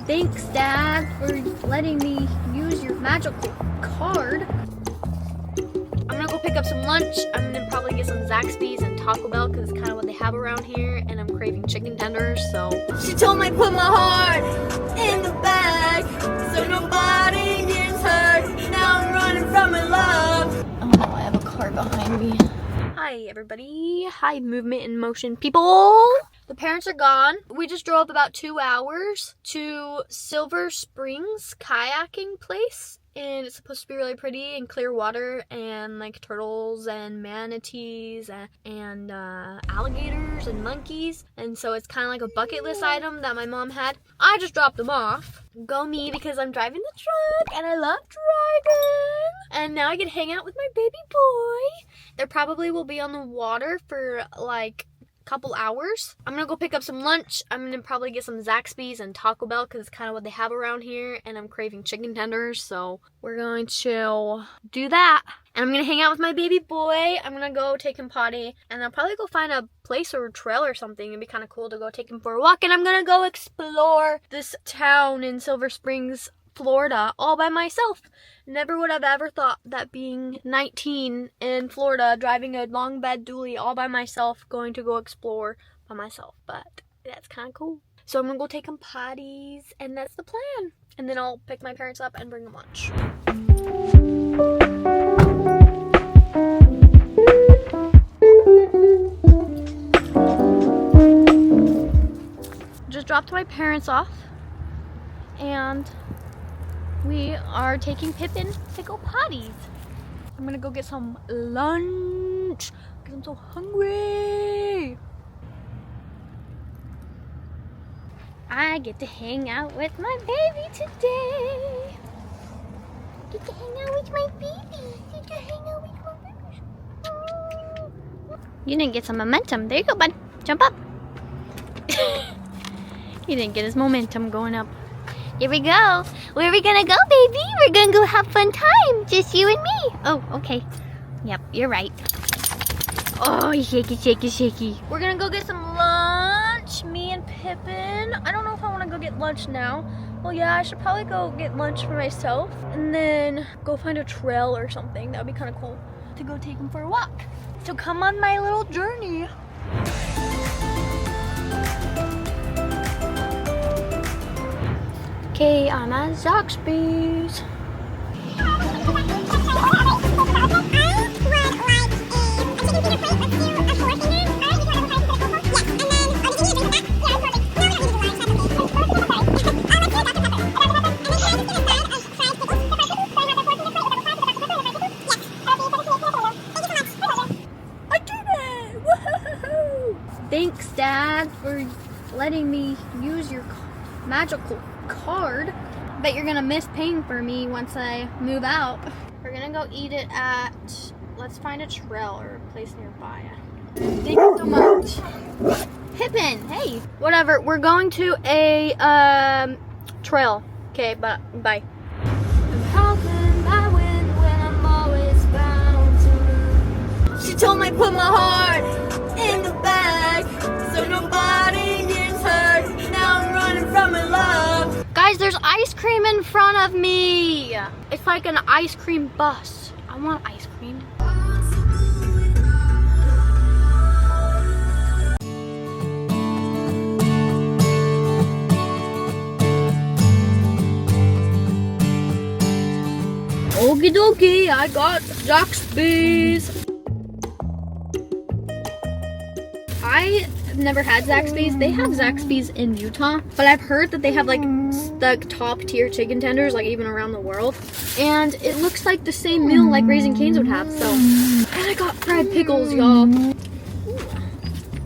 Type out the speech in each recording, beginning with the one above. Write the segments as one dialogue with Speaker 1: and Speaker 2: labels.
Speaker 1: Thanks, Dad, for letting me use your magical card. I'm gonna go pick up some lunch. I'm gonna probably get some Zaxby's and Taco Bell because it's kind of what they have around here, and I'm craving chicken tenders, so. She told me put my heart in the bag so nobody gets hurt. Now I'm running from my love. Oh no, I have a car behind me. Hi, everybody. Hi, movement in motion people. The parents are gone. We just drove about 2 hours to Silver Springs kayaking place. And it's supposed to be really pretty and clear water and like turtles and manatees and alligators and monkeys. And so it's kind of like a bucket list item that my mom had. I just dropped them off. Go me, because I'm driving the truck and I love driving. And now I can hang out with my baby boy. There probably will be on the water for like couple hours. I'm gonna go pick up some lunch. I'm gonna probably get some Zaxby's and Taco Bell because it's kind of what they have around here, and I'm craving chicken tenders, so we're going to do that. And I'm gonna hang out with my baby boy. I'm gonna go take him potty, and I'll probably go find a place or a trail or something. It'd be kind of cool to go take him for a walk, and I'm gonna go explore this town in Silver Springs, Florida, all by myself. Never would have ever thought that being 19 in Florida, driving a long bed dually all by myself, going to go explore by myself, but that's kind of cool. So I'm gonna go take them potties, and that's the plan. And then I'll pick my parents up and bring them lunch. Just dropped my parents off, and we are taking Pippin to go potties. I'm gonna go get some lunch because I'm so hungry. I get to hang out with my baby today. Get to hang out with my baby. Get to hang out with my baby. You didn't get some momentum. There you go, bud. Jump up. He didn't get his momentum going up. Here we go. Where are we gonna go, baby? We're gonna go have fun time. Just you and me. Oh, okay. Yep, you're right. Oh, shaky, shaky, shaky. We're gonna go get some lunch. Me and Pippin. I don't know if I wanna go get lunch now. Well, yeah, I should probably go get lunch for myself and then go find a trail or something. That would be kind of cool to go take him for a walk. So come on my little journey. Okay, I'm at Zaxby's. I did it! Woohoo! Thanks, Dad, for letting me use your magical card. Bet you're gonna miss paying for me once I move out. We're gonna go eat it at, let's find a trail or a place nearby. Thank you so much. Pippin, hey. Whatever, we're going to a trail. Okay, but bye. I'm hoping I win when I'm always bound to lose. She told me put my heart in the bag so nobody gets hurt. Now I'm running from my love. Guys, there's ice cream in front of me. It's like an ice cream bus. I want ice cream. Okie dokie, I got Zaxby's. I've never had Zaxby's. They have Zaxby's in Utah, but I've heard that they have like the top tier chicken tenders, like even around the world. And it looks like the same meal like Raising Cane's would have. So, and I got fried pickles, y'all. I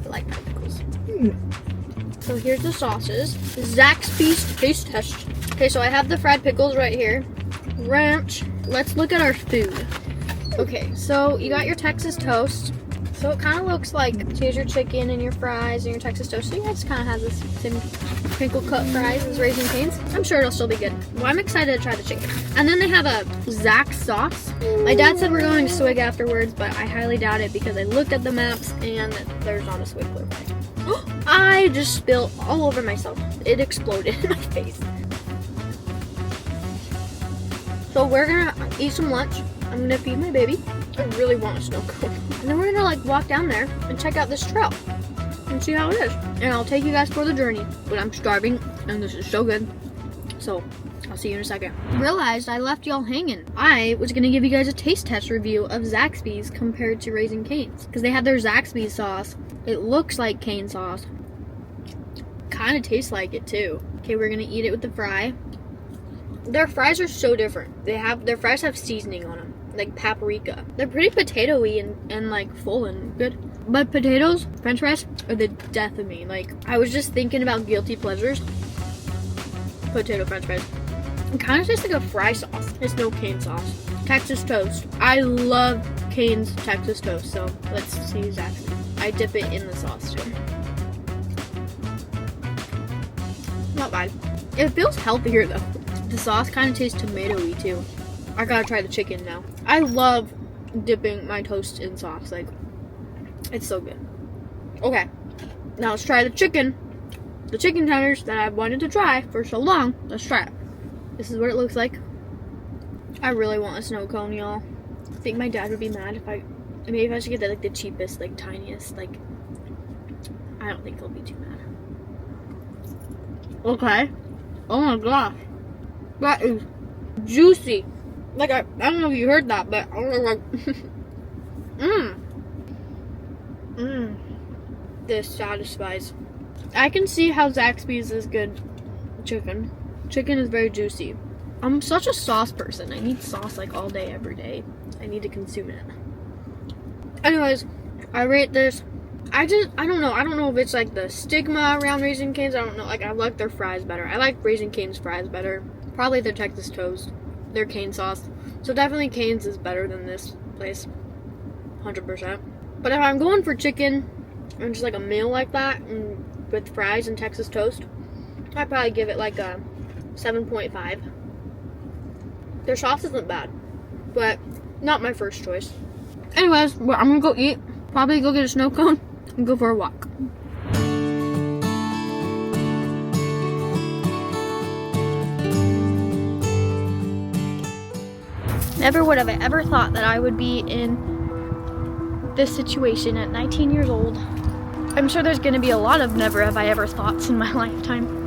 Speaker 1: like fried pickles. So here's the sauces. Zaxby's taste test. Okay, so I have the fried pickles right here. Ranch. Let's look at our food. Okay, so you got your Texas toast. So it kind of looks like, here's your chicken and your fries and your Texas toast. So you guys kind of have this same crinkle cut fries as Raising Cane's. I'm sure it'll still be good. Well, I'm excited to try the chicken. And then they have a Zax sauce. My dad said we're going to Swig afterwards, but I highly doubt it because I looked at the maps and there's not a Swig close by. I just spilled all over myself. It exploded in my face. So we're gonna eat some lunch. I'm gonna feed my baby. I really want a snow cone. And then we're gonna like walk down there and check out this trail and see how it is. And I'll take you guys for the journey. But I'm starving and this is so good. So I'll see you in a second. Realized I left y'all hanging. I was gonna give you guys a taste test review of Zaxby's compared to Raising Cane's. Because they have their Zaxby's sauce. It looks like cane sauce. Kind of tastes like it too. Okay, we're gonna eat it with the fry. Their fries are so different. Their fries have seasoning on them, like paprika. They're pretty potato-y and like full and good. But potatoes, French fries, are the death of me. Like, I was just thinking about guilty pleasures. Potato French fries. It kind of tastes like a fry sauce. It's no cane sauce. Texas toast. I love Cane's Texas toast, so let's see Zaxby's. I dip it in the sauce too. Not bad. It feels healthier though. The sauce kind of tastes tomato-y too. I gotta try the chicken now. I love dipping my toast in sauce. Like, it's so good. Okay, now let's try the chicken. The chicken tenders that I've wanted to try for so long. Let's try it. This is what it looks like. I really want a snow cone, y'all. I think my dad would be mad if maybe if I should get the cheapest, like tiniest, like, I don't think he'll be too mad. Okay. Oh my gosh. That is juicy. Like, I don't know if you heard that, but I was like, This satisfies. I can see how Zaxby's is good chicken. Chicken is very juicy. I'm such a sauce person. I need sauce like all day, every day. I need to consume it. Anyways, I rate this. I don't know. I don't know if it's like the stigma around Raising Cane's. I don't know. Like, I like their fries better. I like Raising Cane's fries better. Probably their Texas toast. Their cane sauce. So definitely Cane's is better than this place. 100%. But if I'm going for chicken and just like a meal like that and with fries and Texas toast, I'd probably give it like a 7.5. Their sauce isn't bad, but not my first choice. Anyways, I'm gonna go eat. Probably go get a snow cone and go for a walk. Never would have I ever thought that I would be in this situation at 19 years old. I'm sure there's gonna be a lot of never have I ever thoughts in my lifetime.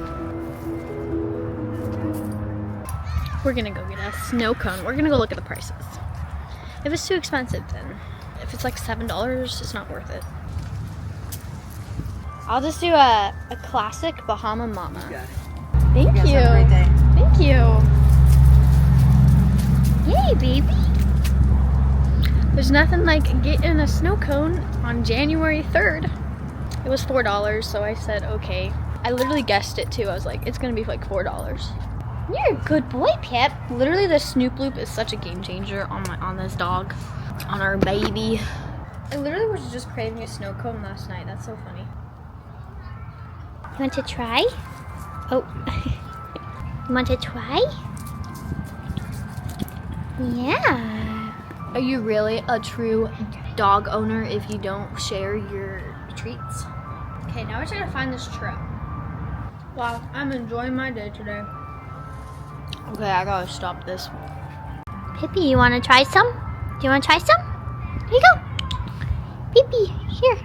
Speaker 1: We're gonna go get a snow cone. We're gonna go look at the prices. If it's too expensive, then if it's like $7, it's not worth it. I'll just do a classic Bahama Mama. Thank you. Have a great day. Thank you. Yay, baby. There's nothing like getting a snow cone on January 3rd. It was $4, so I said, okay. I literally guessed it too. I was like, it's gonna be like $4. You're a good boy, Pip. Literally, the Snoop Loop is such a game changer on this dog, on our baby. I literally was just craving a snow cone last night. That's so funny. You want to try? Oh, you want to try? Yeah. Are you really a true dog owner if you don't share your treats? Okay, now we're trying to find this trail. Wow, I'm enjoying my day today. Okay, I gotta stop this. Pippi, you wanna try some? Do you wanna try some? Here you go. Pippi, here.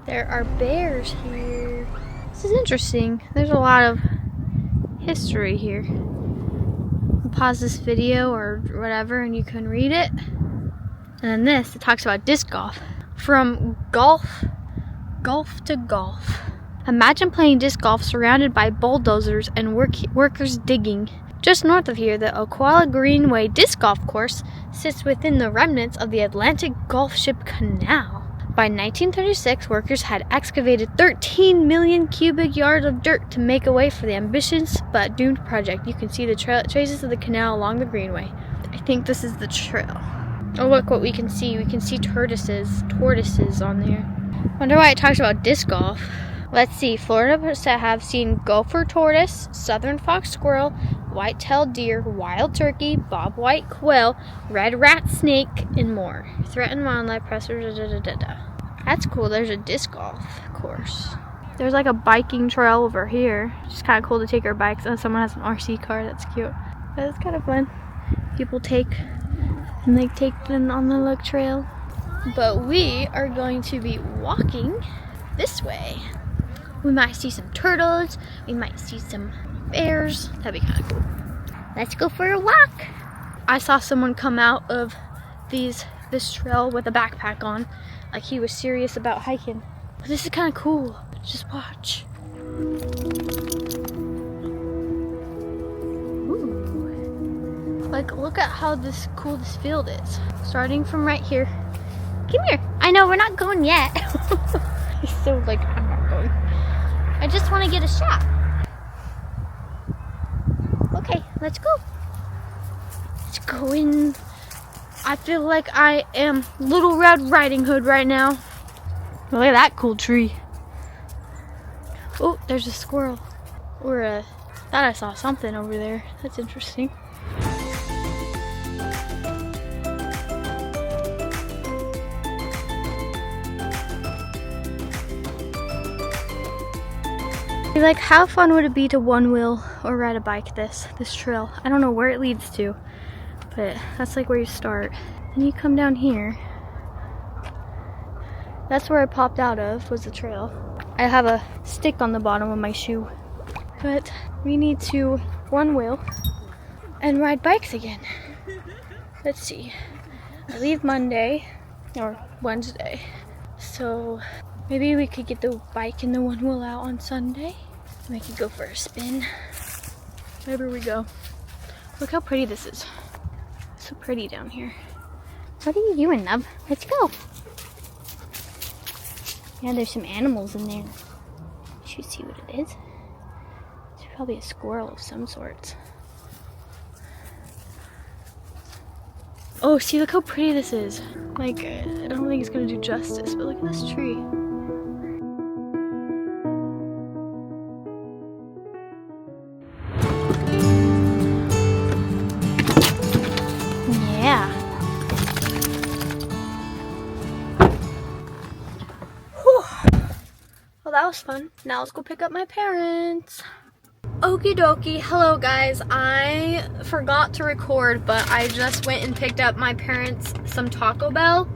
Speaker 1: There are bears here. This is interesting. There's a lot of history here. Pause this video or whatever and you can read it. And then this, it talks about disc golf. From golf to golf. Imagine playing disc golf surrounded by bulldozers and workers digging. Just north of here, the Ocala Greenway Disc Golf Course sits within the remnants of the Atlantic Gulf Ship Canal. By 1936, workers had excavated 13 million cubic yards of dirt to make a way for the ambitious but doomed project. You can see the traces of the canal along the Greenway. I think this is the trail. Oh, look what we can see. We can see tortoises on there. Wonder why it talks about disc golf. Let's see. Florida have seen gopher tortoise, southern fox squirrel, white-tailed deer, wild turkey, bobwhite quail, red rat snake, and more. Threatened wildlife pressure. I That's cool. There's a disc golf course. There's like a biking trail over here. It's kind of cool to take our bikes. Oh, someone has an RC car. That's cute. But it's kind of fun. People take them on the lake trail. But we are going to be walking this way. We might see some turtles. We might see some bears. That'd be kind of cool. Let's go for a walk. I saw someone come out of this trail with a backpack on. Like he was serious about hiking. But this is kind of cool. Just watch. Ooh. Like, look at how cool this field is. Starting from right here. Come here. I know we're not going yet. He's so like, I'm not going. I just want to get a shot. Okay, let's go. Let's go in. I feel like I am Little Red Riding Hood right now. Look at that cool tree. Oh, there's a squirrel. Or thought I saw something over there. That's interesting. Like, how fun would it be to one wheel or ride a bike this trail? I don't know where it leads to, but that's like where you start. And you come down here. That's where I popped out of, was the trail. I have a stick on the bottom of my shoe. But we need to one wheel and ride bikes again. Let's see. I leave Monday or Wednesday. So maybe we could get the bike and the one wheel out on Sunday. We could go for a spin. Wherever we go. Look how pretty this is. It's so pretty down here. What are you doing, love? Let's go. Yeah, there's some animals in there. You should see what it is. It's probably a squirrel of some sort. Oh, see, look how pretty this is. Like, I don't think it's gonna do justice, but look at this tree. Yeah. Whew. Well, that was fun. Now let's go pick up my parents. Okie dokie. Hello guys. I forgot to record, but I just went and picked up my parents some Taco Bell.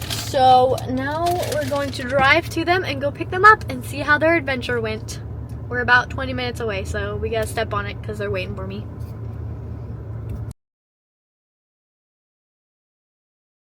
Speaker 1: So now we're going to drive to them and go pick them up and see how their adventure went. We're about 20 minutes away, so we gotta step on it because they're waiting for me.